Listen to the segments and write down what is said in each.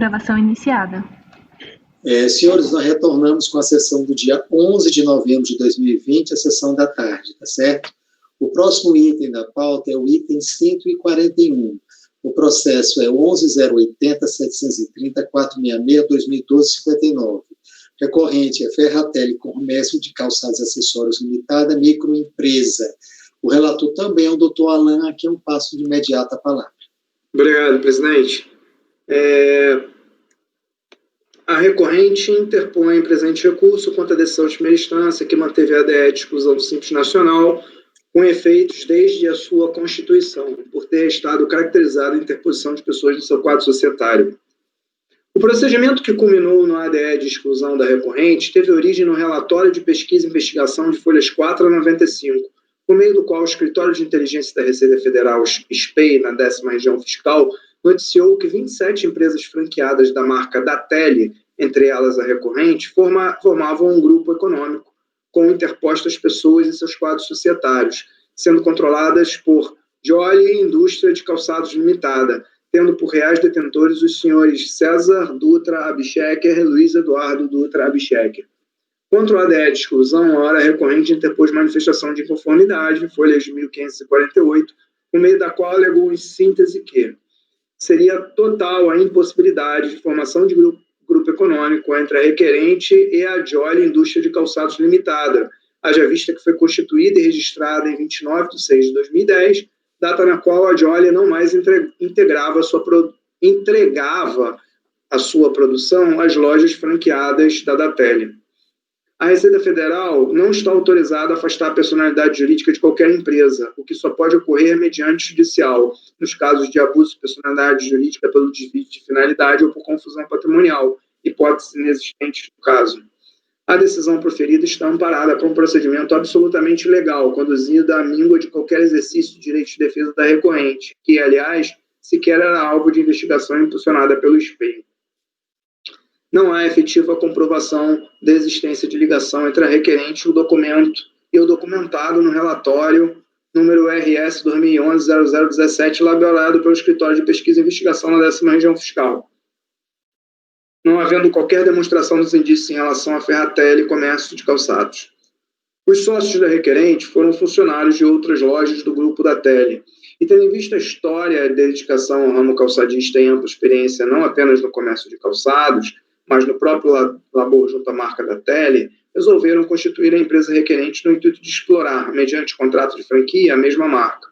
Gravação iniciada. Senhores, nós retornamos com a sessão do dia 11 de novembro de 2020, a sessão da tarde, tá certo? O próximo item da pauta é o item 141. O processo é 11.080.730.466.2012.59. Recorrente é Ferratelli Comércio de Calçados e Acessórios Limitada, microempresa. O relator também é o doutor Alain, a quem eu passo de imediato a palavra. Obrigado, presidente. A recorrente interpõe em presente recurso contra a decisão de primeira instância que manteve a ADE de exclusão do Simples Nacional com efeitos desde a sua constituição, por ter estado caracterizada a interposição de pessoas no seu quadro societário. O procedimento que culminou no ADE de exclusão da recorrente teve origem no relatório de pesquisa e investigação de folhas 4 a 95, por meio do qual o Escritório de Inteligência da Receita Federal, SPEI, na 10ª região fiscal, noticiou que 27 empresas franqueadas da marca Datelli, entre elas a recorrente, formavam um grupo econômico com interpostas pessoas e seus quadros societários, sendo controladas por Jolly Indústria de Calçados Limitada, tendo por reais detentores os senhores César Dutra Abchecker e Luiz Eduardo Dutra Abchecker. Contra o ADE de exclusão, a hora recorrente interpôs manifestação de inconformidade, folhas de 1548, por meio da qual alegou em síntese que seria total a impossibilidade de formação de grupo econômico entre a requerente e a Jolly Indústria de Calçados Limitada, haja vista que foi constituída e registrada em 29/6/2010, data na qual a Jolly não mais entregava a sua produção às lojas franqueadas da Datelli. A Receita Federal não está autorizada a afastar a personalidade jurídica de qualquer empresa, o que só pode ocorrer mediante judicial, nos casos de abuso de personalidade jurídica pelo desvio de finalidade ou por confusão patrimonial, hipótese inexistente no caso. A decisão proferida está amparada por um procedimento absolutamente legal, conduzido à míngua de qualquer exercício de direito de defesa da recorrente, que, aliás, sequer era alvo de investigação impulsionada pelo SPEI. Não há efetiva comprovação da existência de ligação entre a requerente e o documento e o documentado no relatório número RS 2011-0017, elaborado pelo Escritório de Pesquisa e Investigação na 10ª Região Fiscal. Não havendo qualquer demonstração dos indícios em relação a Ferratelli Comércio de Calçados. Os sócios da requerente foram funcionários de outras lojas do grupo Datelli, e tendo em vista a história e dedicação ao ramo calçadista e ampla experiência não apenas no comércio de calçados, mas no próprio labor junto à marca Datelli, resolveram constituir a empresa requerente no intuito de explorar, mediante contrato de franquia, a mesma marca.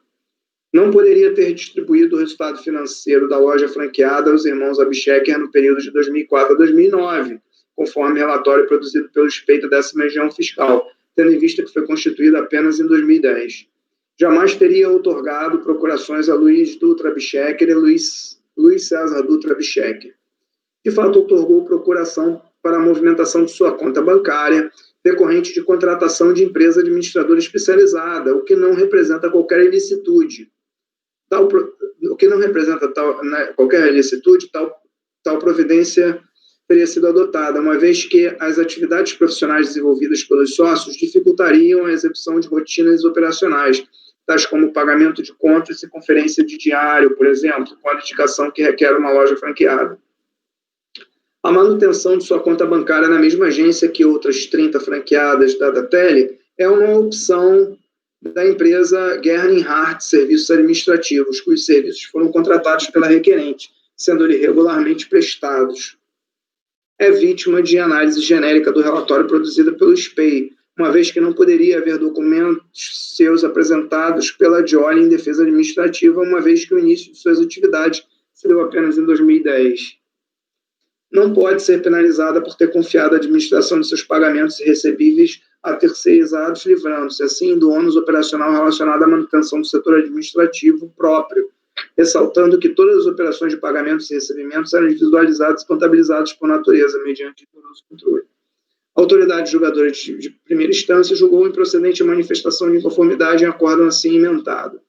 Não poderia ter distribuído o resultado financeiro da loja franqueada aos irmãos Abchecker no período de 2004 a 2009, conforme relatório produzido pelo SPEI da 10ª Região Fiscal, tendo em vista que foi constituída apenas em 2010. Jamais teria outorgado procurações a Luiz Dutra Abchecker e Luiz César Dutra Abchecker. De fato, outorgou procuração para a movimentação de sua conta bancária, decorrente de contratação de empresa administradora especializada, o que não representa qualquer ilicitude. Tal providência teria sido adotada, uma vez que as atividades profissionais desenvolvidas pelos sócios dificultariam a execução de rotinas operacionais, tais como o pagamento de contas e conferência de diário, por exemplo, com a dedicação que requer uma loja franqueada. A manutenção de sua conta bancária na mesma agência que outras 30 franqueadas da Datelli é uma opção da empresa Gernhardt Serviços Administrativos, cujos serviços foram contratados pela requerente, sendo-lhe regularmente prestados. É vítima de análise genérica do relatório produzido pelo SPEI, uma vez que não poderia haver documentos seus apresentados pela Jolly em defesa administrativa, uma vez que o início de suas atividades se deu apenas em 2010. Não pode ser penalizada por ter confiado a administração de seus pagamentos recebíveis a terceirizados, livrando-se, assim, do ônus operacional relacionado à manutenção do setor administrativo próprio, ressaltando que todas as operações de pagamentos e recebimentos eram individualizadas e contabilizadas por natureza, mediante rigoroso controle. A autoridade julgadora de primeira instância julgou improcedente a manifestação de inconformidade em acórdão assim emendado.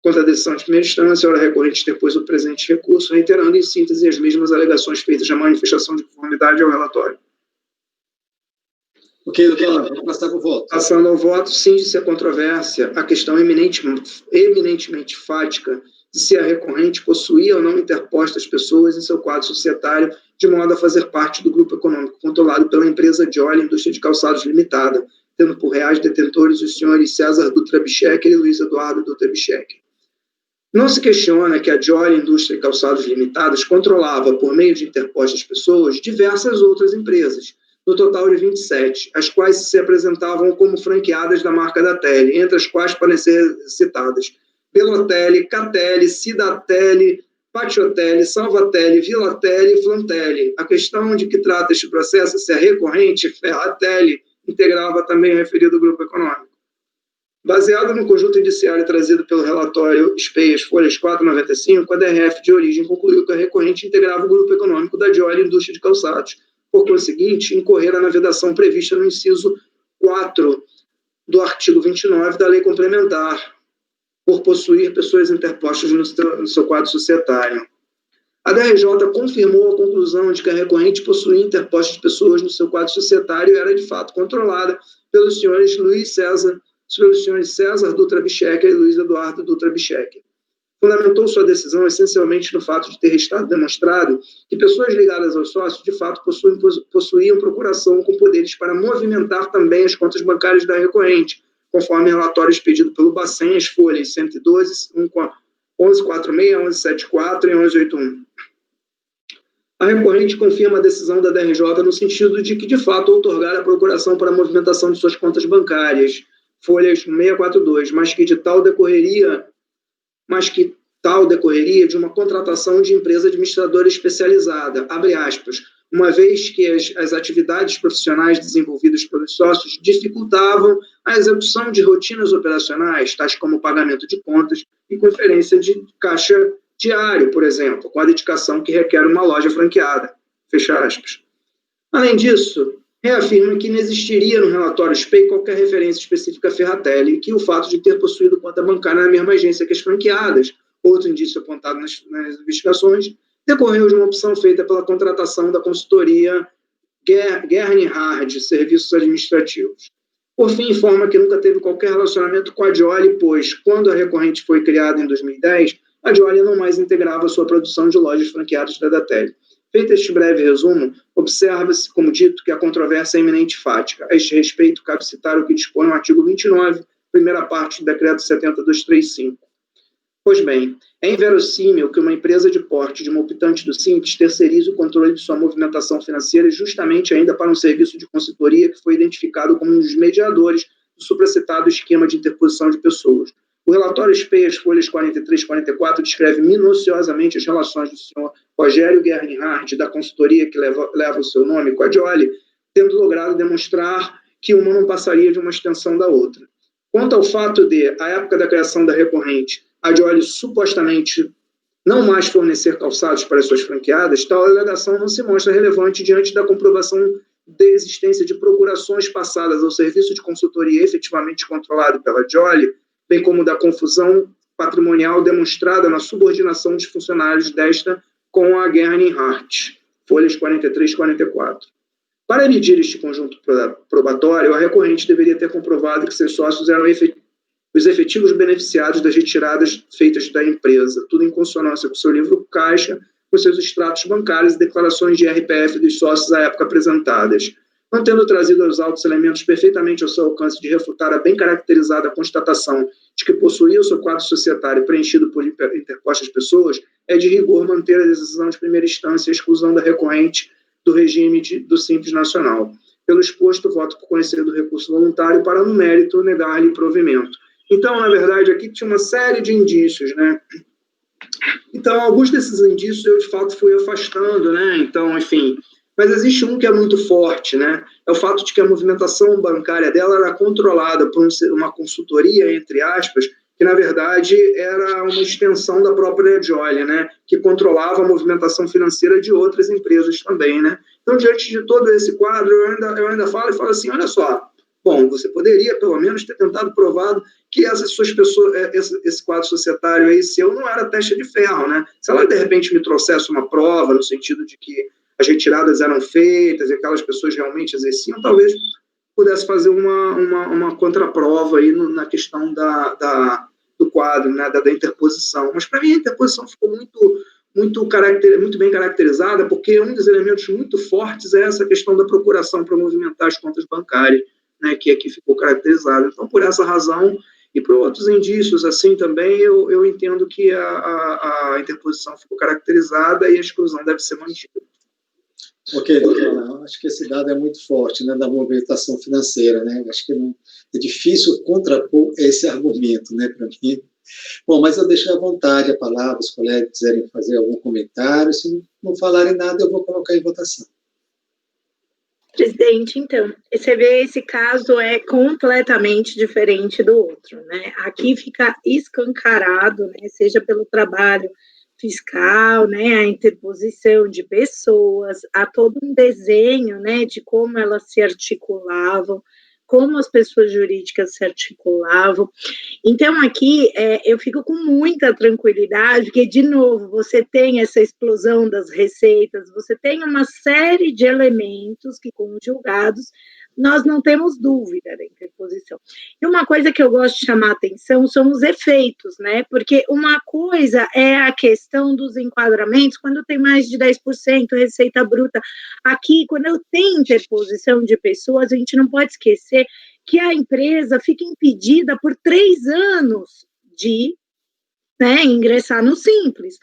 Contra a decisão de primeira instância, a hora recorrente interpôs o presente recurso, reiterando em síntese as mesmas alegações feitas na manifestação de conformidade ao relatório. Ok, doutor, vamos passar para o voto. Passando ao voto, cinge-se a controvérsia, a questão eminentemente fática de se a recorrente possuía ou não interpostas pessoas em seu quadro societário, de modo a fazer parte do grupo econômico controlado pela empresa Jolly Indústria de Calçados Limitada, tendo por reais detentores os senhores César Dutra Bichecker e Luiz Eduardo Dutra Bichecker. Não se questiona que a Jolly Indústria de Calçados Limitadas controlava, por meio de interpostas pessoas, diversas outras empresas, no total de 27, as quais se apresentavam como franqueadas da marca da Tele, entre as quais podem ser citadas Pelotel, Catel, Cidatel, Patiotel, Salvatel, Vilatel e Flantel. A questão de que trata este processo é se a recorrente Ferratel integrava também o referido grupo econômico. Baseado no conjunto indiciário trazido pelo relatório Speias, folhas 495, a DRF de origem concluiu que a recorrente integrava o grupo econômico da Jolly Indústria de Calçados, por conseguinte, incorrera na vedação prevista no inciso 4 do artigo 29 da Lei Complementar, por possuir pessoas interpostas no seu quadro societário. A DRJ confirmou a conclusão de que a recorrente possuía interpostas pessoas no seu quadro societário e era, de fato, controlada pelos senhores César Dutra Bichecker e Luiz Eduardo Dutra Bichecker. Fundamentou sua decisão essencialmente no fato de ter restado demonstrado que pessoas ligadas aos sócios, de fato, possuíam procuração com poderes para movimentar também as contas bancárias da recorrente, conforme relatório expedido pelo Bacen, as folhas 112, 1146, 1174 e 1181. A recorrente confirma a decisão da DRJ no sentido de que, de fato, outorgar a procuração para a movimentação de suas contas bancárias, folhas 642, mas que tal decorreria de uma contratação de empresa administradora especializada, abre aspas, uma vez que as atividades profissionais desenvolvidas pelos sócios dificultavam a execução de rotinas operacionais, tais como pagamento de contas e conferência de caixa diário, por exemplo, com a dedicação que requer uma loja franqueada, fecha aspas. Além disso, reafirma que não existiria no relatório SPEI qualquer referência específica a Ferratel e que o fato de ter possuído conta bancária na mesma agência que as franqueadas, outro indício apontado nas investigações, decorreu de uma opção feita pela contratação da consultoria Gernhard Serviços Administrativos. Por fim, informa que nunca teve qualquer relacionamento com a Jolly, pois, quando a recorrente foi criada em 2010, a Jolly não mais integrava sua produção de lojas franqueadas da Datel. Feito este breve resumo, observa-se, como dito, que a controvérsia é eminente fática. A este respeito, cabe citar o que dispõe o artigo 29, primeira parte do Decreto 70.235. Pois bem, é inverossímil que uma empresa de porte de uma optante do Simples terceirize o controle de sua movimentação financeira justamente ainda para um serviço de consultoria que foi identificado como um dos mediadores do supracitado esquema de interposição de pessoas. O relatório Speias, folhas 43 e 44, descreve minuciosamente as relações do senhor Rogério Gernhardt, da consultoria que leva o seu nome, com a Jolly, tendo logrado demonstrar que uma não passaria de uma extensão da outra. Quanto ao fato de, à época da criação da recorrente, a Jolly supostamente não mais fornecer calçados para suas franqueadas, tal alegação não se mostra relevante diante da comprovação da existência de procurações passadas ao serviço de consultoria efetivamente controlado pela Jolly, bem como da confusão patrimonial demonstrada na subordinação dos funcionários desta com a Gernhardt, folhas 43 e 44. Para emitir este conjunto probatório, a recorrente deveria ter comprovado que seus sócios eram os efetivos beneficiados das retiradas feitas da empresa, tudo em consonância com seu livro caixa, com seus extratos bancários e declarações de RPF dos sócios à época apresentadas. Não tendo trazido aos autos elementos perfeitamente ao seu alcance de refutar a bem caracterizada constatação de que possuía o seu quadro societário preenchido por interpostas pessoas, é de rigor manter a decisão de primeira instância e a exclusão da recorrente do regime do Simples Nacional. Pelo exposto, voto por conhecer do recurso voluntário para, no mérito, negar-lhe provimento. Então, na verdade, aqui tinha uma série de indícios, né? Então, alguns desses indícios eu, de fato, fui afastando, né? Então, enfim... Mas existe um que é muito forte, né? É o fato de que a movimentação bancária dela era controlada por uma consultoria, entre aspas, que, na verdade, era uma extensão da própria Jolly, né? Que controlava a movimentação financeira de outras empresas também, né? Então, diante de todo esse quadro, eu ainda falo assim, olha só, bom, você poderia, pelo menos, ter tentado provado que essas suas pessoas, esse quadro societário aí seu não era testa de ferro, né? Se ela, de repente, me trouxesse uma prova no sentido de que as retiradas eram feitas e aquelas pessoas realmente exerciam, talvez pudesse fazer uma contraprova aí na questão do do quadro, né, da interposição. Mas, para mim, a interposição ficou muito bem caracterizada, porque um dos elementos muito fortes é essa questão da procuração para movimentar as contas bancárias, né, que aqui ficou caracterizada. Então, por essa razão, e por outros indícios, assim, também, eu entendo que a interposição ficou caracterizada e a exclusão deve ser mantida. Ok, doutor, acho que esse dado é muito forte, né, da movimentação financeira, né, acho que é difícil contrapor esse argumento, né, para mim. Bom, mas eu deixo à vontade a palavra, os colegas quiserem fazer algum comentário, se não falarem nada, eu vou colocar em votação. Presidente, então, você vê, esse caso é completamente diferente do outro, né? Aqui fica escancarado, né, seja pelo trabalho fiscal, né, a interposição de pessoas, há todo um desenho, né, de como elas se articulavam, como as pessoas jurídicas se articulavam. Então, aqui, eu fico com muita tranquilidade, porque, de novo, você tem essa explosão das receitas, você tem uma série de elementos que, conjugados, nós não temos dúvida da interposição. E uma coisa que eu gosto de chamar a atenção são os efeitos, né? Porque uma coisa é a questão dos enquadramentos, quando tem mais de 10% receita bruta. Aqui, quando eu tenho interposição de pessoas, a gente não pode esquecer que a empresa fica impedida por 3 anos de, né, ingressar no Simples.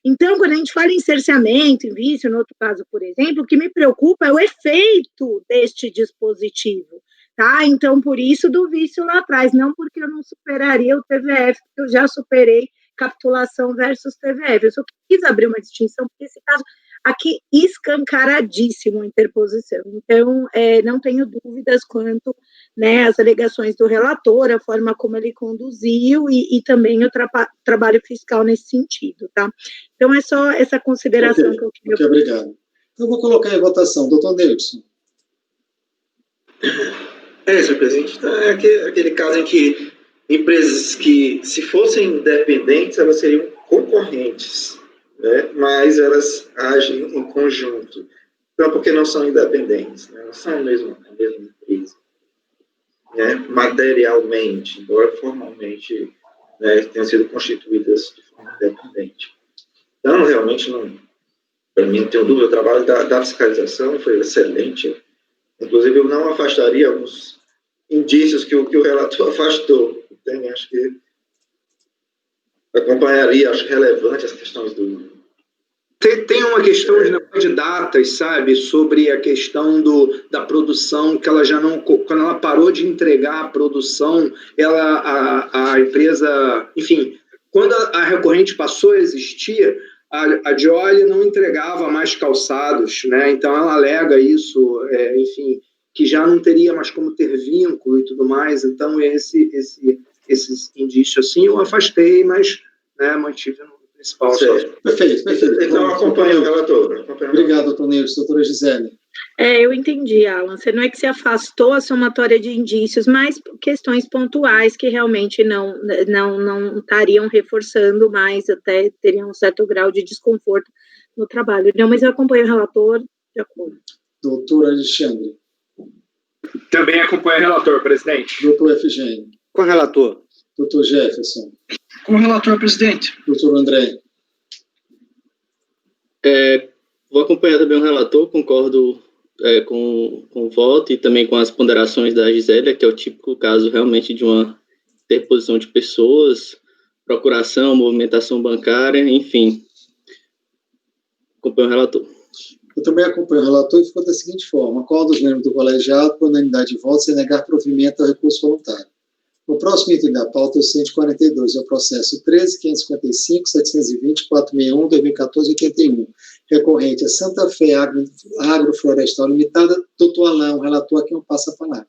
Então, quando a gente fala em cerceamento, em vício, no outro caso, por exemplo, o que me preocupa é o efeito deste dispositivo, tá? Então, por isso do vício lá atrás, não porque eu não superaria o TVF, porque eu já superei capitulação versus TVF. Eu só quis abrir uma distinção, porque esse caso aqui escancaradíssimo a interposição. Então, não tenho dúvidas quanto, né, às alegações do relator, a forma como ele conduziu e também o trabalho fiscal nesse sentido, tá? Então, é só essa consideração que eu queria. Ok, obrigado. Eu vou colocar em votação. Doutor Neilson. Senhor presidente, então é aquele caso em que empresas que, se fossem independentes, elas seriam concorrentes, né? Mas elas agem em conjunto. Então, porque não são independentes, né? Não são a mesma empresa, né? Materialmente, embora formalmente, né, tenham sido constituídas de forma independente. Então, realmente, para mim, não tenho dúvida, o trabalho da fiscalização foi excelente. Inclusive, eu não afastaria alguns indícios que o relator afastou. Então, acho que acompanharia, acho relevante as questões do... Tem uma questão de datas, sabe, sobre a questão da produção, que ela já não, quando ela parou de entregar a produção, a empresa, enfim, quando a recorrente passou a existir, a Jolly não entregava mais calçados, né? Então ela alega isso, enfim, que já não teria mais como ter vínculo e tudo mais. Então esses indícios assim eu afastei, mas, né, mantive no principal. Perfeito. Então acompanha o relator. Obrigado, doutor Neilson. Doutora Gisele. Eu entendi, Alan. Você não é que se afastou a somatória de indícios, mas questões pontuais que realmente não estariam reforçando mais, até teriam um certo grau de desconforto no trabalho. Não, mas eu acompanho o relator de acordo. Doutor Alexandre. Também acompanho o relator, presidente. Doutor Efigênio. Com o relator. Doutor Jefferson. Com o relator, presidente. Doutor André. Vou acompanhar também o relator, concordo com o voto e também com as ponderações da Gisele, que é o típico caso realmente de uma interposição de pessoas, procuração, movimentação bancária, enfim. Acompanho o relator. Eu também acompanho o relator e ficou da seguinte forma: acordo os membros do colegiado, por unanimidade de votos, sem negar provimento ao recurso voluntário. O próximo item da pauta é o 142, é o processo 13.555.720.461/2014-81, recorrente a Santa Fé Agroflorestal Limitada. Doutor Alain, o relator, a quem eu passo a palavra.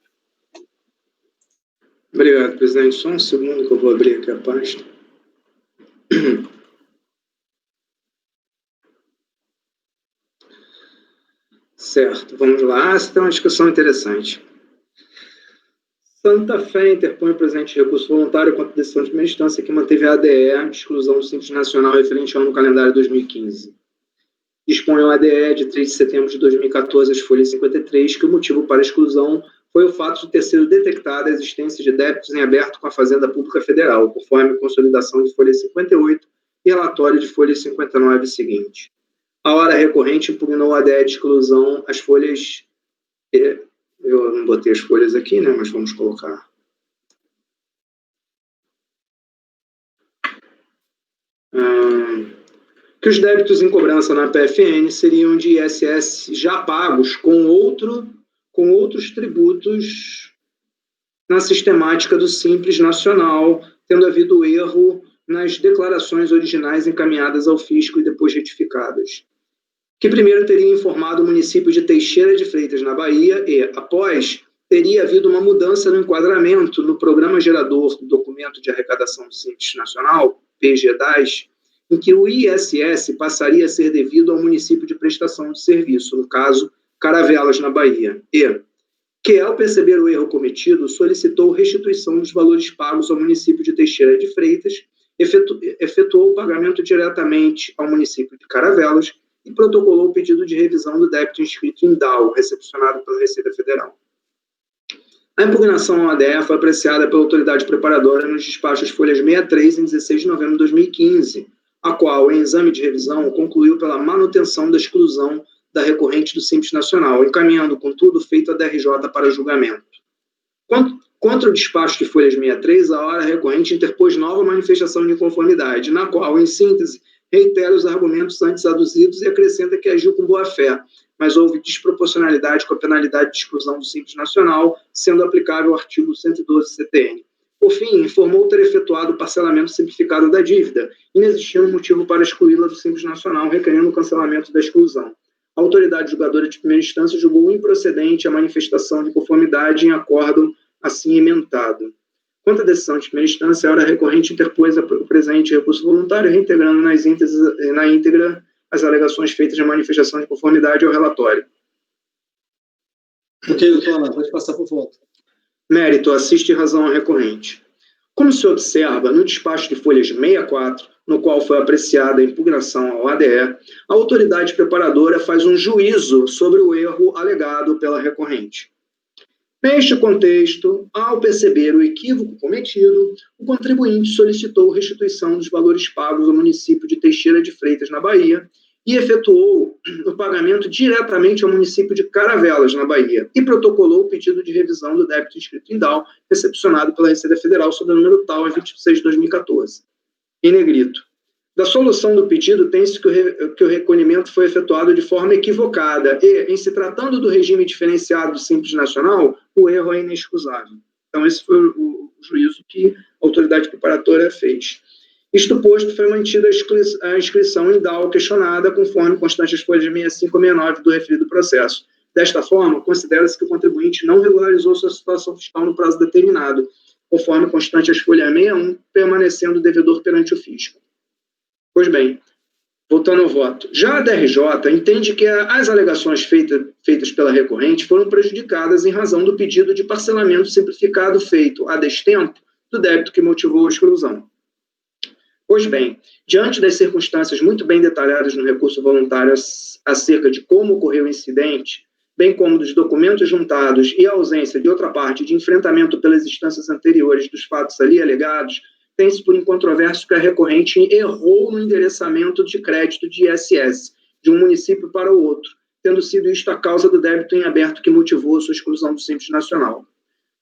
Obrigado, presidente. Só um segundo que eu vou abrir aqui a pasta. Certo, vamos lá. Essa é uma discussão interessante. Santa Fé interpõe o presente recurso voluntário contra a decisão de primeira instância que manteve a ADE de exclusão do Simples Nacional referente ao ano calendário 2015. Dispõe o ADE de 3 de setembro de 2014, as folhas 53, que o motivo para a exclusão foi o fato de ter sido detectada a existência de débitos em aberto com a Fazenda Pública Federal, conforme consolidação de folha 58 e relatório de folha 59 seguinte. A hora recorrente impugnou a ADE de exclusão as folhas... Eu não botei as folhas aqui, né, mas vamos colocar. Que os débitos em cobrança na PFN seriam de ISS já pagos com outros tributos na sistemática do Simples Nacional, tendo havido erro nas declarações originais encaminhadas ao fisco e depois retificadas. Que primeiro teria informado o município de Teixeira de Freitas, na Bahia, e, após, teria havido uma mudança no enquadramento no programa gerador do documento de arrecadação do Simples Nacional, PGDAS, em que o ISS passaria a ser devido ao município de prestação de serviço, no caso, Caravelas, na Bahia, e que, ao perceber o erro cometido, solicitou restituição dos valores pagos ao município de Teixeira de Freitas, efetuou o pagamento diretamente ao município de Caravelas e protocolou o pedido de revisão do débito inscrito em DAO, recepcionado pela Receita Federal. A impugnação ao ADE foi apreciada pela autoridade preparadora nos despachos folhas 63 em 16 de novembro de 2015, a qual, em exame de revisão, concluiu pela manutenção da exclusão da recorrente do Simples Nacional, encaminhando, contudo, feito a DRJ para julgamento. Contra o despacho de folhas 63, a hora recorrente interpôs nova manifestação de inconformidade, na qual, em síntese, reitera os argumentos antes aduzidos e acrescenta que agiu com boa-fé, mas houve desproporcionalidade com a penalidade de exclusão do Simples Nacional, sendo aplicável o artigo 112 CTN. Por fim, informou ter efetuado o parcelamento simplificado da dívida, inexistindo motivo para excluí-la do Simples Nacional, requerendo o cancelamento da exclusão. A autoridade julgadora de primeira instância julgou improcedente a manifestação de conformidade em acórdão assim emendado. Quanto à decisão de primeira instância, a hora recorrente interpôs o presente recurso voluntário, reintegrando na íntegra as alegações feitas de manifestação de conformidade ao relatório. Ok, doutor Alan, pode passar por voto. Mérito, assiste razão à recorrente. Como se observa, no despacho de folhas 64, no qual foi apreciada a impugnação ao ADE, a autoridade preparadora faz um juízo sobre o erro alegado pela recorrente. Neste contexto, ao perceber o equívoco cometido, o contribuinte solicitou restituição dos valores pagos ao município de Teixeira de Freitas, na Bahia, e efetuou o pagamento diretamente ao município de Caravelas, na Bahia, e protocolou o pedido de revisão do débito inscrito em DAO, recepcionado pela Receita Federal sob o número tal, em 26 de 2014. Em negrito. Da solução do pedido, tem-se que o recolhimento foi efetuado de forma equivocada e, em se tratando do regime diferenciado do Simples Nacional, o erro é inexcusável. Então, esse foi o juízo que a autoridade preparatória fez. Isto posto, foi mantida a inscrição em DAO questionada, conforme constante as folhas 65 e 69 do referido processo. Desta forma, considera-se que o contribuinte não regularizou sua situação fiscal no prazo determinado, conforme constante as folhas 61, permanecendo devedor perante o fisco. Pois bem, voltando ao voto. Já a DRJ entende que as alegações feitas pela recorrente foram prejudicadas em razão do pedido de parcelamento simplificado feito a destempo do débito que motivou a exclusão. Pois bem, diante das circunstâncias muito bem detalhadas no recurso voluntário acerca de como ocorreu o incidente, bem como dos documentos juntados e a ausência de outra parte de enfrentamento pelas instâncias anteriores dos fatos ali alegados, tem-se por incontroverso que a recorrente errou no endereçamento de crédito de ISS, de um município para o outro, tendo sido isto a causa do débito em aberto que motivou a sua exclusão do Simples Nacional.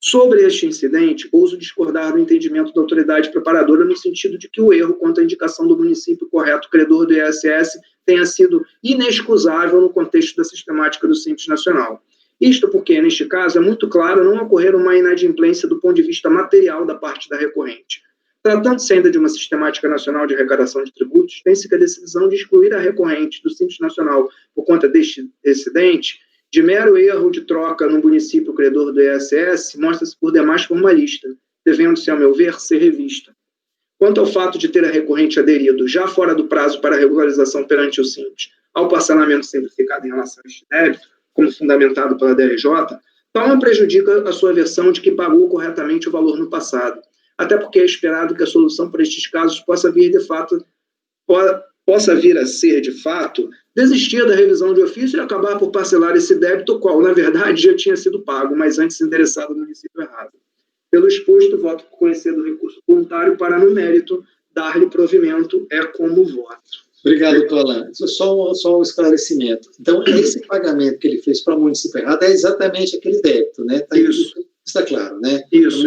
Sobre este incidente, ouso discordar do entendimento da autoridade preparadora no sentido de que o erro quanto à indicação do município correto credor do ISS tenha sido inexcusável no contexto da sistemática do Simples Nacional. Isto porque, neste caso, é muito claro não ocorrer uma inadimplência do ponto de vista material da parte da recorrente. Tratando-se ainda de uma sistemática nacional de arrecadação de tributos, tem-se que a decisão de excluir a recorrente do Simples Nacional por conta deste incidente, de mero erro de troca no município credor do ISS, mostra-se por demais formalista, devendo-se, ao meu ver, ser revista. Quanto ao fato de ter a recorrente aderido, já fora do prazo para regularização perante o Simples, ao parcelamento simplificado em relação a este débito, como fundamentado pela DRJ, tal não prejudica a sua versão de que pagou corretamente o valor no passado, até porque é esperado que a solução para estes casos possa vir, de fato, possa vir a ser, de fato, desistir da revisão de ofício e acabar por parcelar esse débito, qual, na verdade, já tinha sido pago, mas antes endereçado no município errado. Pelo exposto, voto por conhecer do recurso voluntário para, no mérito, dar-lhe provimento é como voto. Obrigado, doutor Alain. Só um esclarecimento. Então, esse pagamento que ele fez para o município errado é exatamente aquele débito, né? Tá, isso. Está claro, né? Isso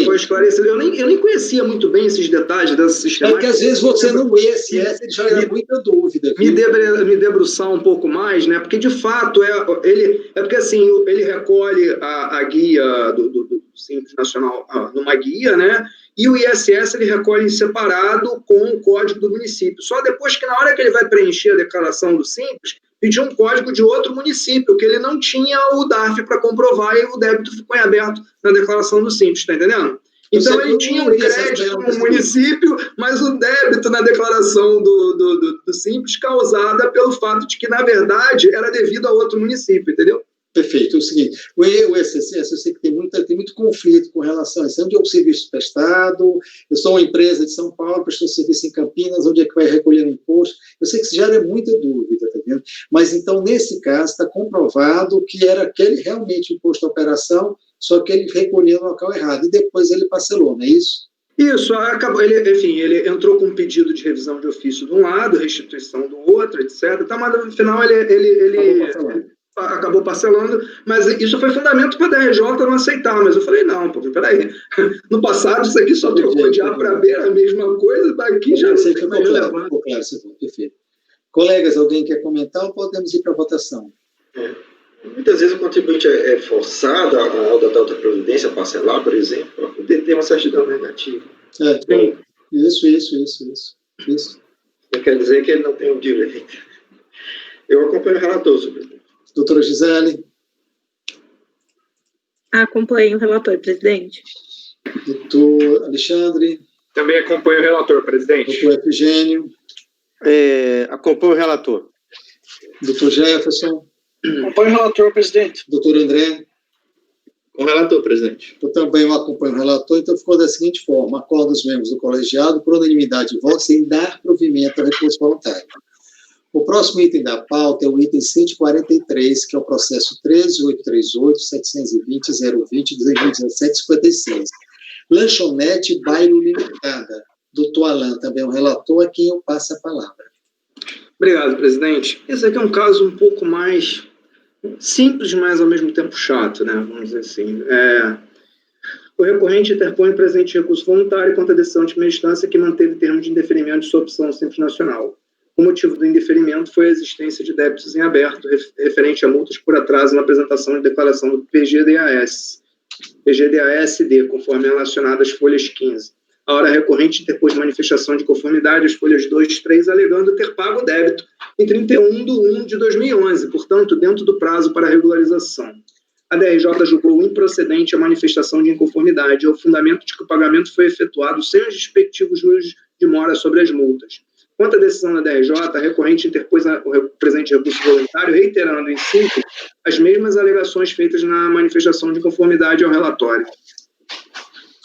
foi esclarecido. Eu nem conhecia muito bem esses detalhes dessa sistemática. É que às vezes você no ISS ele gera muita dúvida. Me debruçar um pouco mais, né? Porque de fato porque assim ele recolhe a guia do Simples Nacional numa guia, né? E o ISS ele recolhe em separado com o código do município. Só depois que na hora que ele vai preencher a declaração do Simples, pediu um código de outro município, que ele não tinha o DARF para comprovar e o débito ficou em aberto na declaração do Simples, está entendendo? Então ele tinha um crédito no município, mas o débito na declaração do Simples causada pelo fato de que, na verdade, era devido a outro município, entendeu? Perfeito. É o seguinte, o ISS, eu sei que tem muito conflito com relação a isso. Onde é o serviço prestado? Eu sou uma empresa de São Paulo, prestou serviço em Campinas, onde é que vai recolher o imposto? Eu sei que isso gera muita dúvida, tá vendo? Mas, então, nesse caso, está comprovado que era aquele realmente imposto à operação, só que ele recolhia no local errado, e depois ele parcelou, não é isso? Isso, acabou, ele entrou com um pedido de revisão de ofício de um lado, restituição do outro, etc. Tá, mas no final ele acabou parcelando, mas isso foi fundamento para a DRJ não aceitar, mas eu falei, não, peraí, no passado isso aqui só trocou de A para B, a mesma coisa, daqui já não tem mais relevância. Claro, perfeito. Colegas, alguém quer comentar ou podemos ir para a votação? Muitas vezes o contribuinte é forçado a adotar outra providência, parcelar, por exemplo, para poder ter uma certidão negativa. Sim. Isso. Não quer dizer que ele não tem o direito. Eu acompanho o relator, senhor presidente. Doutora Gisele? Acompanho o relator, presidente. Doutor Alexandre? Também acompanho o relator, presidente. Doutor Efigênio? Acompanho o relator. Doutor Jefferson? Acompanho o relator, presidente. Doutor André? Com o relator, presidente. Eu também acompanho o relator, então ficou da seguinte forma: acordo os membros do colegiado por unanimidade de votos em dar provimento ao recurso voluntário. O próximo item da pauta é o item 143, que é o processo 13.838.720.020.2017.56. Lanchonete Bairro Limitada. Doutor Alain, também o relator, a quem eu passo a palavra. Obrigado, presidente. Esse aqui é um caso um pouco mais simples, mas ao mesmo tempo chato, né? Vamos dizer assim. O recorrente interpõe presente recurso voluntário contra a decisão de primeira instância que manteve termos de indeferimento de sua opção Simples Nacional. O motivo do indeferimento foi a existência de débitos em aberto referente a multas por atraso na apresentação de declaração do PGDAS-D, conforme relacionado às folhas 15. A hora recorrente interpôs manifestação de conformidade às folhas 2 e 3, alegando ter pago o débito em 31/1/2011, portanto, dentro do prazo para regularização. A DRJ julgou improcedente a manifestação de inconformidade ao fundamento de que o pagamento foi efetuado sem os respectivos juros de mora sobre as multas. Quanto à decisão da DRJ, a recorrente interpôs o presente recurso voluntário, reiterando em síntese as mesmas alegações feitas na manifestação de conformidade ao relatório.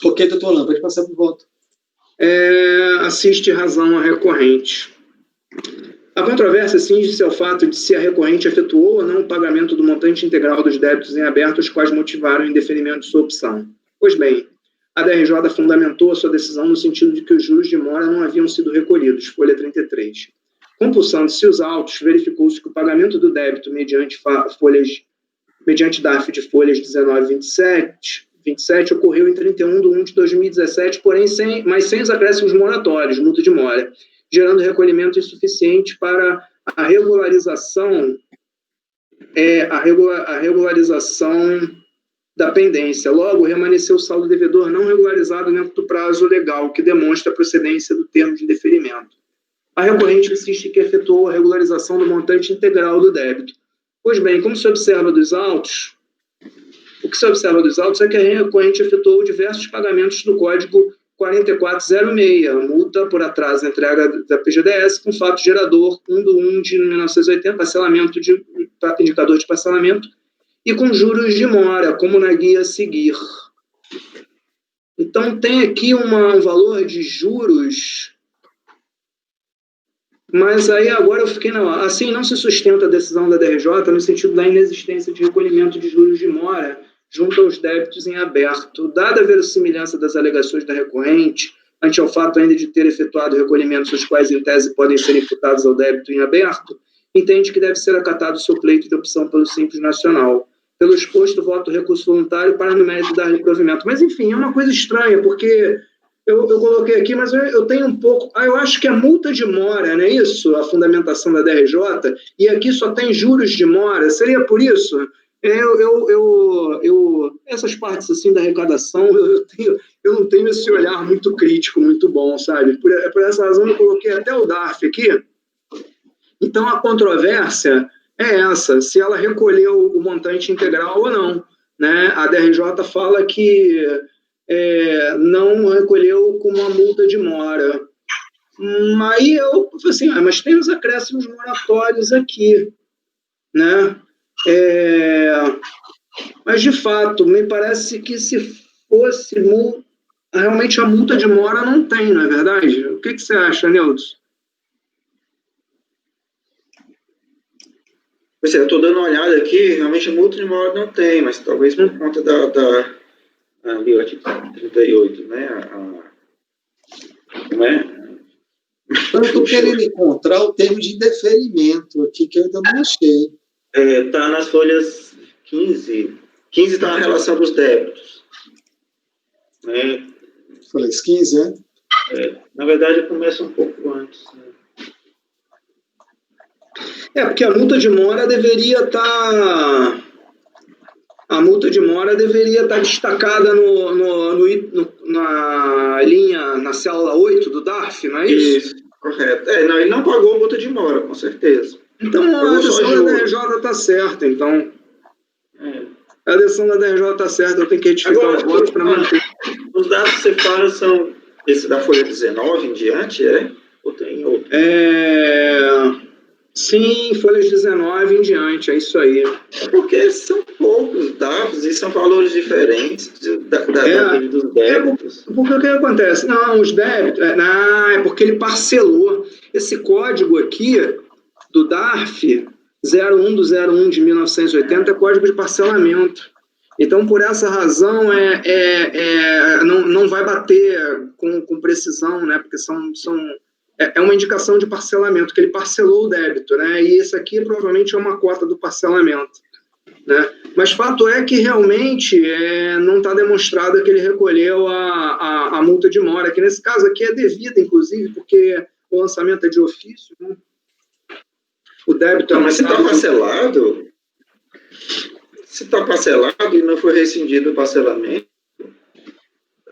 Ok, doutor Alain, pode passar para o voto. Assiste razão a recorrente. A controvérsia cinge-se ao fato de se a recorrente efetuou ou não o pagamento do montante integral dos débitos em aberto, os quais motivaram o indeferimento de sua opção. Pois bem, a DRJ fundamentou a sua decisão no sentido de que os juros de mora não haviam sido recolhidos, folha 33. Compulsando-se os autos, verificou-se que o pagamento do débito mediante DARF de folhas 19 e 27 ocorreu em 31/1/2017, porém sem os acréscimos moratórios, multa de mora, gerando recolhimento insuficiente para a regularização da pendência. Logo, remanesceu o saldo devedor não regularizado dentro do prazo legal, que demonstra a procedência do termo de indeferimento. A recorrente insiste que efetuou a regularização do montante integral do débito. Pois bem, como se observa dos autos, o que se observa dos autos é que a recorrente efetuou diversos pagamentos do Código 4406, multa por atraso na entrega da PGDS, com fato gerador 1/1/1980, parcelamento de indicador de parcelamento, e com juros de mora, como na guia a seguir. Então, tem aqui um valor de juros Mas aí agora eu fiquei, não, assim não se sustenta a decisão da DRJ no sentido da inexistência de recolhimento de juros de mora junto aos débitos em aberto, dada a verossimilhança das alegações da recorrente, ante ao fato ainda de ter efetuado recolhimentos os quais em tese podem ser imputados ao débito em aberto, entende que deve ser acatado o seu pleito de opção pelo Simples Nacional. Pelo exposto, voto recurso voluntário para no mérito dar reprovimento. Mas, enfim, é uma coisa estranha, porque eu coloquei aqui, mas eu tenho um pouco... eu acho que a multa de mora, não é isso? A fundamentação da DRJ, e aqui só tem juros de mora, seria por isso? Essas partes assim da arrecadação, eu não tenho esse olhar muito crítico, muito bom, sabe? Por essa razão eu coloquei até o DARF aqui. Então a controvérsia é essa, se ela recolheu o montante integral ou não, né? A DRJ fala que não recolheu com uma multa de mora. Aí eu falei assim, mas tem os acréscimos moratórios aqui, né? Mas, de fato, me parece que se fosse realmente a multa de mora não tem, não é verdade? O que você acha, Neilton? Pois é, eu estou dando uma olhada aqui, realmente a multa de mora não tem, mas talvez por conta ali, o artigo 38, né? Não é? Eu estou querendo encontrar o termo de indeferimento aqui, que eu ainda não achei. Está nas folhas 15. 15 está na relação dos débitos. Né? Folhas 15, na verdade, começa um pouco antes. Né? Porque a multa de mora deveria estar... A multa de mora deveria estar destacada na linha, na célula 8 do DARF, não é isso? Isso, correto. Não, ele não pagou a multa de mora, com certeza. Então a decisão da DRJ está certa, então. A decisão da DRJ está certa, eu tenho que retificar os votos para manter. Os dados que você fala são esse da folha 19 em diante, ou tem outro? Sim, folhas 19 em diante, é isso aí. Porque são poucos dados e são valores diferentes dos débitos. Porque o que acontece? Não, os débitos... é porque ele parcelou. Esse código aqui do DARF 01 do 01 de 1980 é código de parcelamento. Então, por essa razão, não vai bater com precisão, né? Porque é uma indicação de parcelamento, que ele parcelou o débito, né? E esse aqui provavelmente é uma cota do parcelamento, né? Mas fato é que realmente não está demonstrado que ele recolheu a multa de mora, que nesse caso aqui é devida, inclusive, porque o lançamento é de ofício, né? O débito mas se está parcelado, e não foi rescindido o parcelamento,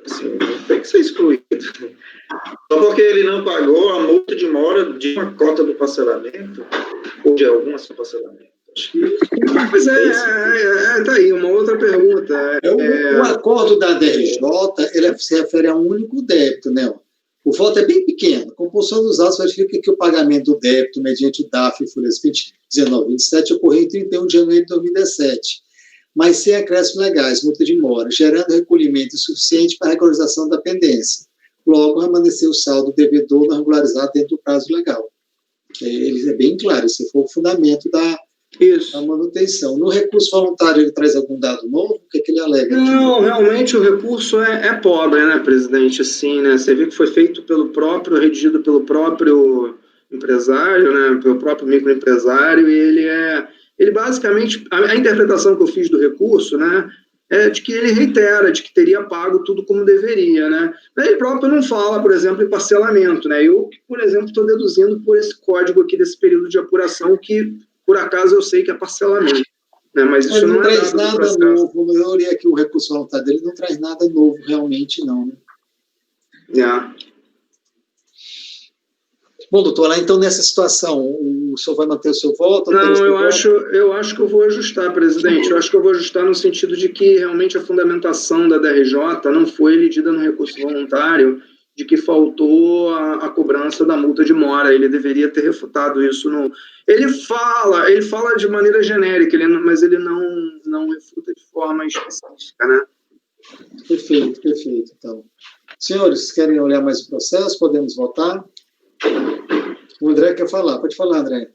assim, não tem que ser excluído. Só porque ele não pagou a multa de mora de uma cota do parcelamento, ou de alguns parcelamentos. Mas tá aí, uma outra pergunta. O acordo da DRJ, ele se refere a um único débito, né? O voto é bem pequeno. A composição dos autos verifica que o pagamento do débito mediante o DAF, folhas 19 e 27, ocorreu em 31 de janeiro de 2017, mas sem acréscimos legais, multa de mora, gerando recolhimento suficiente para a regularização da pendência. Logo, permaneceu o saldo devedor não regularizado dentro do prazo legal. Ele é bem claro, esse foi o fundamento da manutenção. No recurso voluntário, ele traz algum dado novo? O que ele alega aqui? Não, realmente o recurso é pobre, né, presidente? Assim, né? Você viu que foi feito redigido pelo próprio empresário, né, pelo próprio microempresário, e ele basicamente, a interpretação que eu fiz do recurso, né, é de que ele reitera, de que teria pago tudo como deveria, né? Ele próprio não fala, por exemplo, em parcelamento, né? Eu, por exemplo, estou deduzindo por esse código aqui desse período de apuração que, por acaso, eu sei que é parcelamento, né? Mas isso não traz nada novo. Eu olhei aqui o recurso voluntário dele, não traz nada novo realmente, não, né? Bom, doutor, lá então nessa situação, o senhor vai manter o seu voto? Não, eu acho que eu vou ajustar, presidente. Eu acho que eu vou ajustar no sentido de que realmente a fundamentação da DRJ não foi elegida no recurso voluntário, de que faltou a cobrança da multa de mora. Ele deveria ter refutado isso no... Ele fala de maneira genérica, mas ele não refuta de forma específica, né? Perfeito. Então, senhores, querem olhar mais o processo? Podemos votar? O André quer falar, pode falar, André.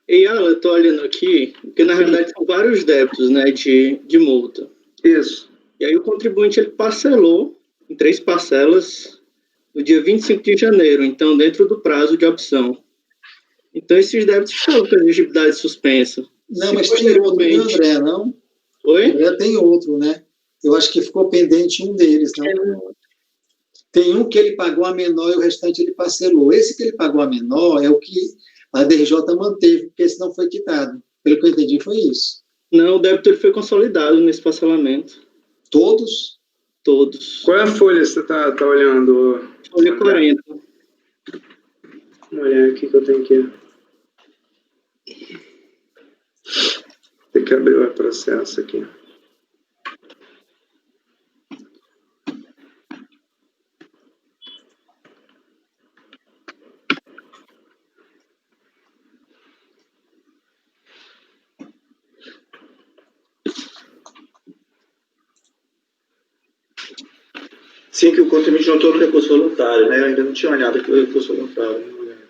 E Alan, eu tô olhando aqui, porque na realidade são vários débitos, né, de multa. Isso. E aí o contribuinte ele parcelou em 3 parcelas no dia 25 de janeiro, então dentro do prazo de opção. Então esses débitos estão com a elegibilidade suspensa. Não, mas tem outro, né, André, não? Oi? André tem outro, né? Eu acho que ficou pendente um deles, não? Tem um que ele pagou a menor e o restante ele parcelou. Esse que ele pagou a menor é o que a DRJ manteve, porque esse não foi quitado. Pelo que eu entendi, foi isso. Não, o débito ele foi consolidado nesse parcelamento. Todos? Todos. Qual é a folha que você está olhando? Folha 40. Vamos olhar aqui que eu tenho que... Tem que abrir o processo aqui. Sim, que o contribuinte não todo recurso voluntário, né? Eu ainda não tinha olhado aqui o recurso voluntário. Vamos olhar aqui.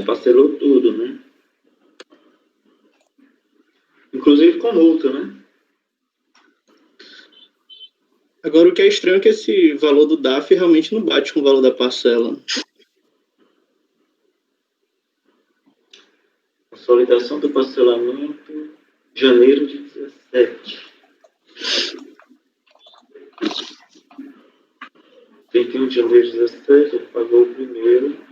Parcelou tudo, né? Inclusive com multa, né? Agora, o que é estranho é que esse valor do DAF realmente não bate com o valor da parcela. Consolidação do parcelamento, janeiro de 17. 31 de janeiro de 17, ele pagou o primeiro.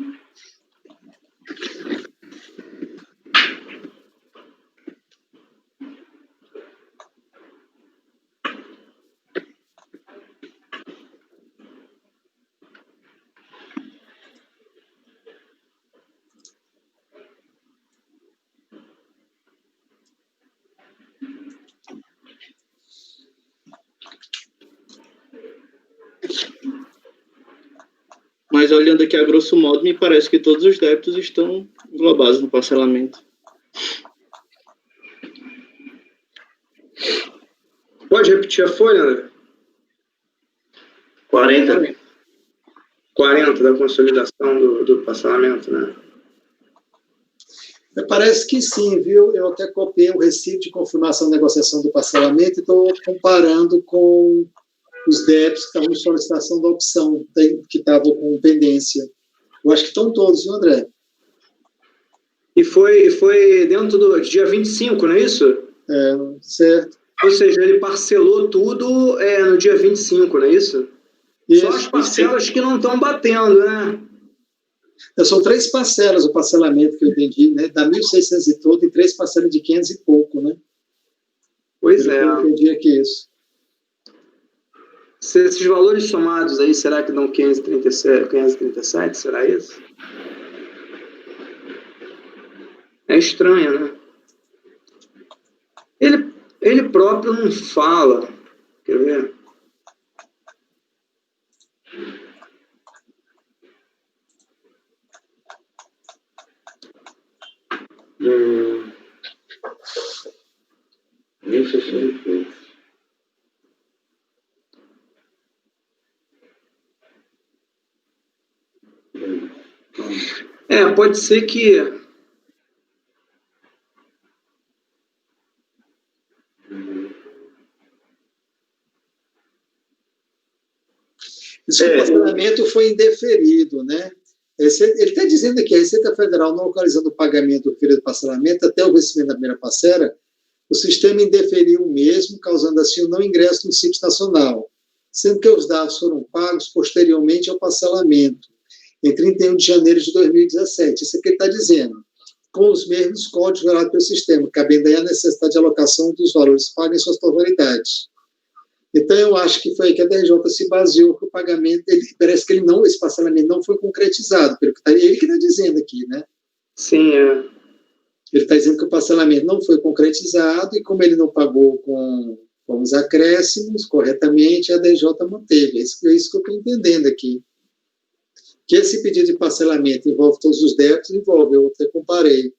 Mas olhando aqui a grosso modo, me parece que todos os débitos estão englobados no parcelamento. Pode repetir a folha, André? 40. 40 da consolidação do parcelamento, né? Parece que sim, viu? Eu até copiei o recibo de confirmação da negociação do parcelamento e estou comparando com os débitos que estavam em solicitação da opção, que estavam com pendência. Eu acho que estão todos, viu, André? E foi dentro do dia 25, não é isso? Certo. Ou seja, ele parcelou tudo no dia 25, não é isso? Isso. Só as parcelas que não estão batendo, né? São 3 parcelas o parcelamento que eu entendi, né? Dá 1.600 e todo, e 3 parcelas de 500 e pouco, né? Pois é. Eu entendi aqui isso. Se esses valores somados aí, será que dão 537? Será isso? É estranho, né? Ele próprio não fala. Quer ver? Pode ser que... Esse parcelamento foi indeferido, né? Ele está dizendo aqui, a Receita Federal não localizando o pagamento do período de parcelamento até o vencimento da primeira parcela, o sistema indeferiu o mesmo, causando assim o não ingresso no Simples Nacional, sendo que os dados foram pagos posteriormente ao parcelamento, em 31 de janeiro de 2017. Isso é o que ele está dizendo, com os mesmos códigos gerados pelo sistema, cabendo aí a necessidade de alocação dos valores pagos em suas totalidades. Então, eu acho que foi aí que a DRJ se baseou que o pagamento, parece que esse parcelamento não foi concretizado, pelo que ele que está dizendo aqui, né? Sim, Ele está dizendo que o parcelamento não foi concretizado e como ele não pagou com os acréscimos corretamente, a DRJ manteve. É isso que eu estou entendendo aqui. Que esse pedido de parcelamento envolve todos os débitos, envolve, eu até comparei.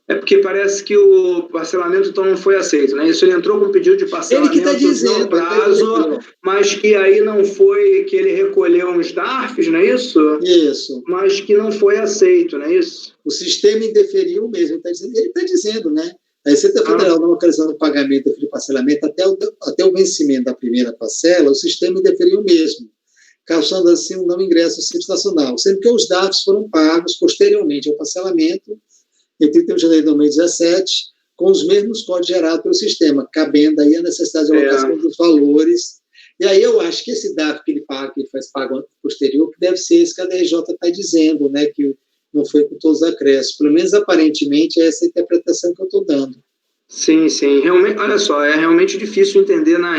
É porque parece que o parcelamento então não foi aceito, né? Isso ele entrou com um pedido de parcelamento Ele que está dizendo, no prazo, mas que aí não foi, que ele recolheu uns DARFs, não é isso? Isso. Mas que não foi aceito, não é isso? O sistema indeferiu mesmo, ele está dizendo, né? A Receita Federal não localizando o pagamento de parcelamento até o vencimento da primeira parcela, o sistema indeferiu mesmo, causando assim um não ingresso ao Simples Nacional, sendo que os dados foram pagos posteriormente ao parcelamento, em 31 de janeiro de 2017, com os mesmos códigos gerados pelo sistema, cabendo aí a necessidade de alocação dos valores. E aí eu acho que esse DARF que ele paga, que ele faz pago posterior, que deve ser esse que a DRJ está dizendo, né, que não foi com todos os acréscimos. Pelo menos, aparentemente, é essa a interpretação que eu estou dando. Sim, sim. Realmente, olha só, é realmente difícil entender na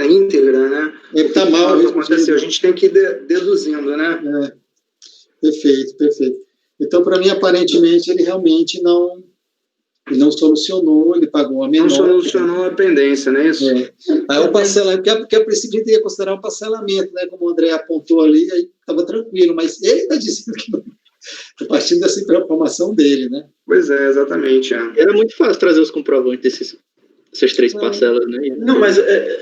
íntegra, né? Ele está mal. O que aconteceu? A gente tem que ir deduzindo, né? Perfeito. Então, para mim, aparentemente, ele realmente não solucionou, ele pagou a menor. Não solucionou a pendência, não é isso? Aí o parcelamento, porque a princípio ele ia considerar um parcelamento, né? Como o André apontou ali, aí estava tranquilo, mas ele está dizendo que não. Partindo dessa informação dele, né? Pois é, exatamente. Era muito fácil trazer os comprovantes dessas 3 parcelas, né? Não, mas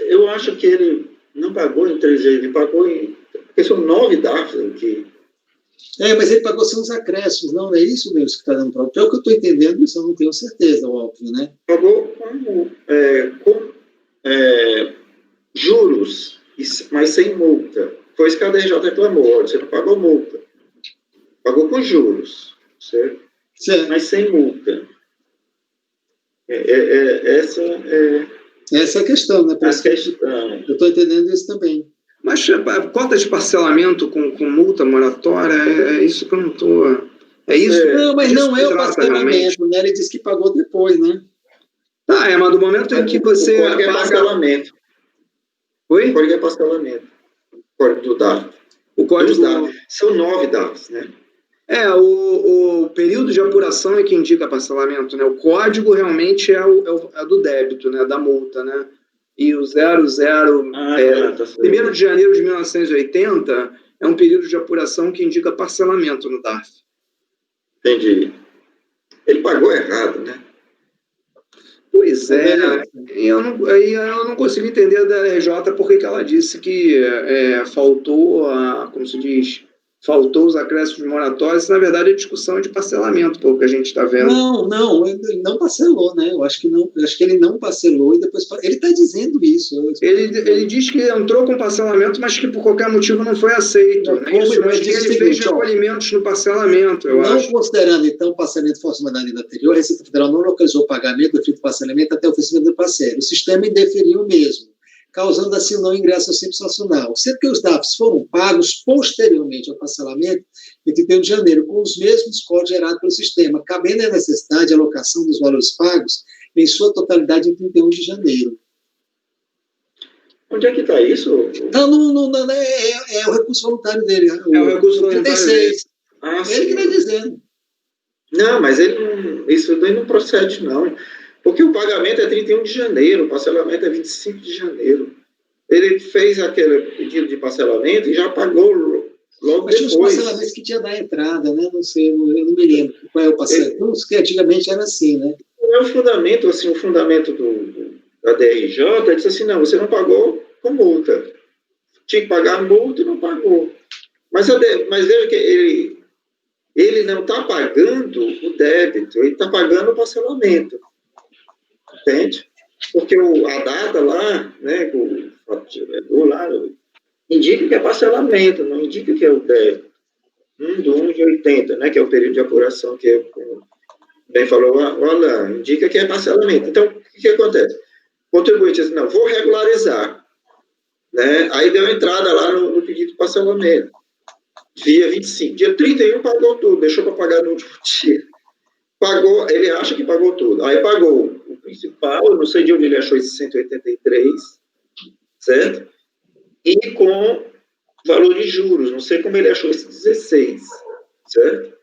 eu acho que ele não pagou em 3 vezes, ele pagou em... Porque são 9 DARFs aqui. Mas ele pagou sem os acréscimos, não é isso, Nilson, que está dando prova? Pelo que eu estou entendendo, isso eu não tenho certeza, óbvio, né? Pagou com juros, mas sem multa. Foi isso que a DRJ reclamou, você não pagou multa. Pagou com juros, certo? Mas sem multa. Essa é a questão, né? A questão. Eu estou entendendo isso também. Mas a cota de parcelamento com multa moratória, é isso que eu não estou... É isso? Não, mas não é o parcelamento, né? Ele disse que pagou depois, né? Mas do momento em que você paga... é parcelamento. Oi? O código é parcelamento. O código do DARF. O código... São 9 DARFs, né? O período de apuração é que indica parcelamento, né? O código realmente é do débito, né? Da multa, né? E o 00, 1º de janeiro de 1980, é um período de apuração que indica parcelamento no DARF. Entendi. Ele pagou errado, né? Pois eu não consigo entender da RJ porque que ela disse que faltou, como se diz, faltou os acréscimos moratórios, na verdade é discussão de parcelamento, pelo que a gente está vendo. Não, ele não parcelou, né? Eu acho que ele não parcelou e depois... Ele está dizendo isso. Ele diz que entrou com parcelamento, mas que por qualquer motivo não foi aceito. Mas que ele fez recolhimentos no parcelamento, eu acho. Não considerando, então, o parcelamento forçado da lei anterior, a Receita Federal não localizou o pagamento do efeito parcelamento até o vencimento do parcelo. O sistema indeferiu mesmo, causando assim o não ingresso ao Simples Nacional. Sendo que os DARFs foram pagos posteriormente ao parcelamento em 31 de janeiro, com os mesmos códigos gerados pelo sistema, cabendo a necessidade de alocação dos valores pagos em sua totalidade em 31 de janeiro. Onde é que está isso? É o recurso voluntário dele. O recurso voluntário 36. Ele que está dizendo. Não, mas isso daí não procede, não. Porque o pagamento é 31 de janeiro, o parcelamento é 25 de janeiro. Ele fez aquele pedido de parcelamento e já pagou logo depois. Tinha os parcelamentos que tinha da entrada, né? Não sei, eu não me lembro qual é o parcelamento. Que antigamente era assim, né? É o fundamento, assim, o fundamento da DRJ disse assim, não, você não pagou com multa. Tinha que pagar a multa e não pagou. Mas veja que ele não está pagando o débito, ele está pagando o parcelamento. Entende? Porque a data lá, né, o fato lá, indica que é parcelamento, não indica que é o débito. 1 de 80, né, que é o período de apuração que bem falou, olha, indica que é parcelamento. Então, o que acontece? O contribuinte diz, não, vou regularizar. Né? Aí deu entrada lá no pedido de parcelamento. Dia 25. Dia 31 pagou tudo, deixou para pagar no último dia. Pagou, ele acha que pagou tudo. Aí pagou o principal, eu não sei de onde ele achou esse 183, certo? E com valor de juros, não sei como ele achou esse 16, certo?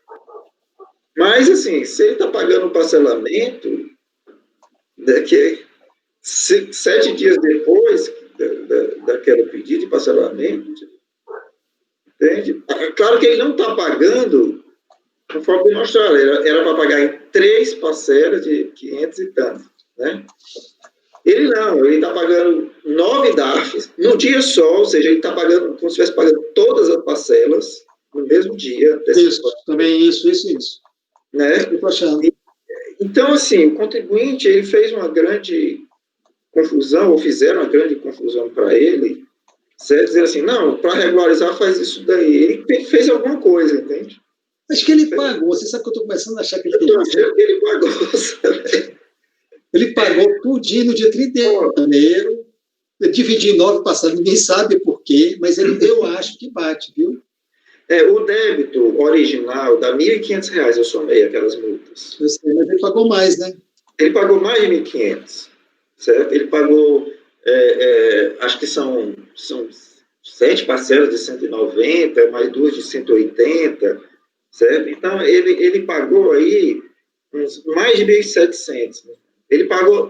Mas, assim, se ele está pagando o parcelamento, daqui 7 dias depois daquele pedido de parcelamento, Entende? Claro que ele não está pagando conforme demonstrado, era para pagar em 3 parcelas de 500 e tanto, né? Ele não, ele está pagando 9 DARFs no dia só, ou seja, ele está pagando, como se estivesse pagando todas as parcelas no mesmo dia. Isso, também isso. Né? Eu tô achando. Então, assim, o contribuinte, ele fez uma grande confusão, ou fizeram uma grande confusão para ele, certo? Dizer assim, não, para regularizar faz isso daí. Ele fez alguma coisa, entende? Acho que ele pagou. Você sabe que eu estou começando a achar que ele tem. Eu tô achando que ele pagou, sabe? Ele pagou tudinho no dia 31 de janeiro, dividiu em 9 passadas, ninguém sabe por quê, mas eu acho que bate, viu? O débito original dá R$ 1.500, eu somei aquelas multas. Eu sei, mas ele pagou mais, né? Ele pagou mais de 1.500, certo? Ele pagou, acho que são 7 parcelas de 190, mais 2 de 180, certo? Então, ele pagou aí mais de 1.700, né? Ele pagou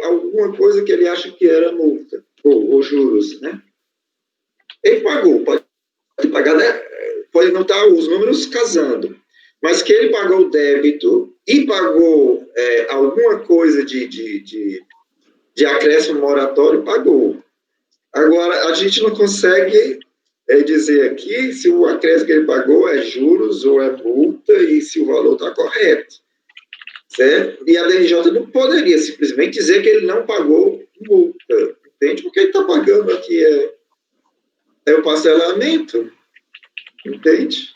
alguma coisa que ele acha que era multa, ou juros, né? Ele pagou, pode pagar, né? Pode não estar os números casando, mas que ele pagou o débito e pagou alguma coisa de acréscimo moratório, pagou. Agora, a gente não consegue dizer aqui se o acréscimo que ele pagou é juros ou é multa e se o valor está correto, certo? E a DRJ não poderia simplesmente dizer que ele não pagou multa, entende? Porque ele está pagando aqui o parcelamento, entende?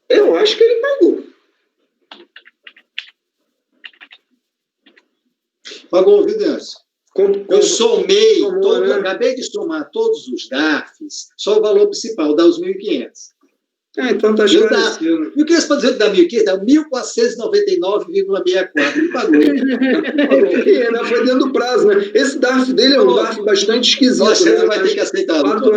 Eu acho que ele pagou. Pagou, viu, Deus? Eu somei, né? acabei de somar todos os DARFs, só o valor principal, dá os 1.500. Então está esclarecido. E o que eles podem dizer que dá 1.500? Dá 1.499,64. Ele pagou. E ainda foi dentro do prazo, né? Esse DARF dele é um DARF bastante esquisito. Você né? vai ter que aceitar. Fato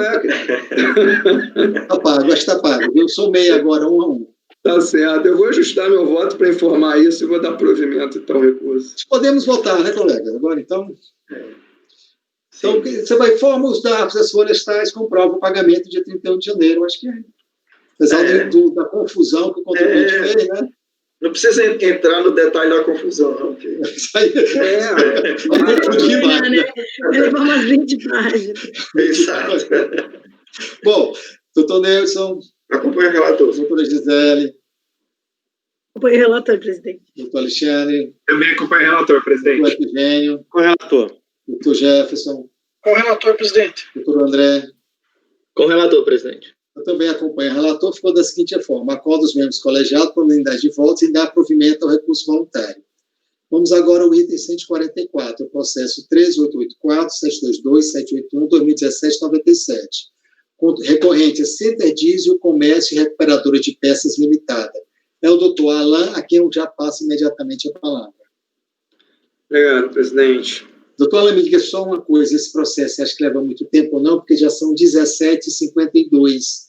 Está pago, acho que está pago. Eu somei agora 1 a 1. Tá certo. Eu vou ajustar meu voto para informar isso e vou dar provimento, então, recurso. Podemos votar, né, colega? Agora, então... Então, você vai formar os DARFs, as florestais, comprova o pagamento dia 31 de janeiro. Acho que é. Apesar da confusão que o contribuinte fez, né? Não precisa entrar no detalhe da confusão, não. Porque... Isso aí Vai levar umas 20 páginas. Exato. Bom, doutor Nelson. Acompanha o relator. Doutora Gisele. Acompanha o relator, presidente. Doutor Alexandre. Também acompanha o relator, presidente. Doutor Efigênio. Com o relator. Doutor Jefferson. Com o relator, presidente. Doutor André. Com o relator, presidente. Eu também acompanho o relator, ficou da seguinte forma: acorda os membros colegiados por unanimidade de votos e dá provimento ao recurso voluntário. Vamos agora ao item 144, o processo 13884-722-781-2017-97. Recorrente a Center Diesel, Comércio e Recuperadora de Peças Limitada. É o doutor Alain, a quem eu já passo imediatamente a palavra. Obrigado, presidente. Doutor Alain, me diga só uma coisa, esse processo você acha que leva muito tempo ou não? Porque já são 17h52.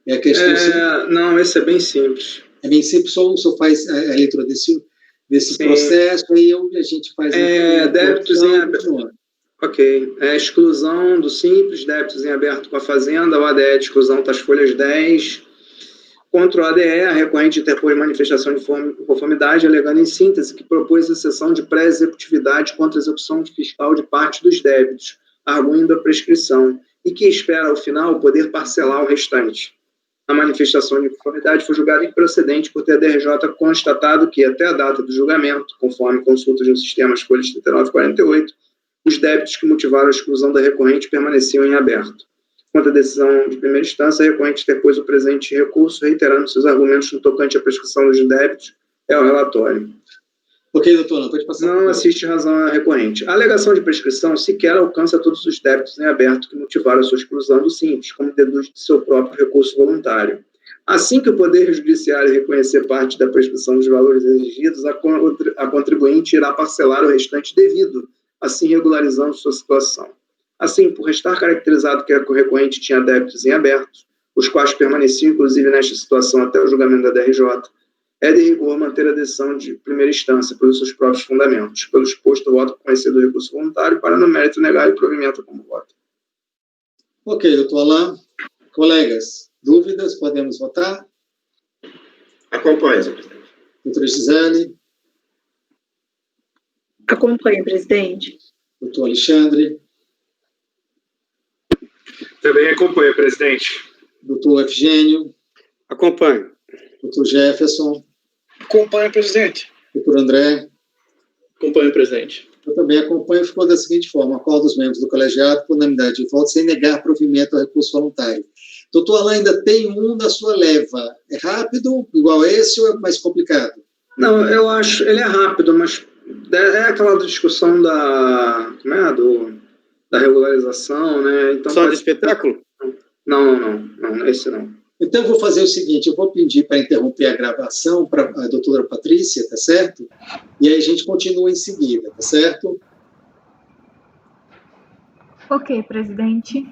É a questão... Não, esse é bem simples. É bem simples, só faz a leitura desse processo, aí a gente faz... débitos em aberto. Ok. Exclusão do simples, débitos em aberto com a Fazenda, o ADE de exclusão das folhas 10. Contra o ADE, a recorrente interpôs manifestação de conformidade, alegando em síntese que propôs a cessão de pré-executividade contra a execução fiscal de parte dos débitos, arguindo a prescrição, e que espera, ao final, poder parcelar o restante. A manifestação de conformidade foi julgada improcedente por ter a DRJ constatado que, até a data do julgamento, conforme consultas no sistema as folhas 39 e 48, os débitos que motivaram a exclusão da recorrente permaneciam em aberto. Quanto à decisão de primeira instância, a recorrente interpôs o presente recurso, reiterando seus argumentos no tocante à prescrição dos débitos, é o relatório. Ok, doutor, não pode passar. Não assiste razão à recorrente. A alegação de prescrição sequer alcança todos os débitos em aberto que motivaram a sua exclusão do simples, como deduz de seu próprio recurso voluntário. Assim que o Poder Judiciário reconhecer parte da prescrição dos valores exigidos, a contribuinte irá parcelar o restante devido, assim regularizando sua situação. Assim, por restar caracterizado que a recorrente tinha débitos em aberto, os quais permaneciam, inclusive, nesta situação até o julgamento da DRJ, é de rigor manter a decisão de primeira instância pelos seus próprios fundamentos. Pelo exposto, voto conhecido do recurso voluntário para, no mérito, negar e provimento como voto. Ok, doutor Alain. Colegas, dúvidas? Podemos votar? Acompanho, senhor presidente. Doutora Gisele? Acompanho, presidente. Doutor Alexandre? Também acompanho, presidente. Doutor Efigênio? Acompanho. Doutor Jefferson? Acompanho, presidente. Doutor André? Acompanho, presidente. Eu também acompanho, ficou da seguinte forma: acordo os membros do colegiado por unanimidade de votos, sem negar provimento ao recurso voluntário. Doutor Alain, ainda tem um da sua leva. É rápido, igual a esse, ou é mais complicado? Não, eu acho, ele é rápido, mas é aquela discussão da regularização, né? Então, Só de espetáculo? Não, esse não. Então, eu vou fazer o seguinte, eu vou pedir para interromper a gravação para a doutora Patrícia, tá certo? E aí a gente continua em seguida, tá certo? Ok, presidente.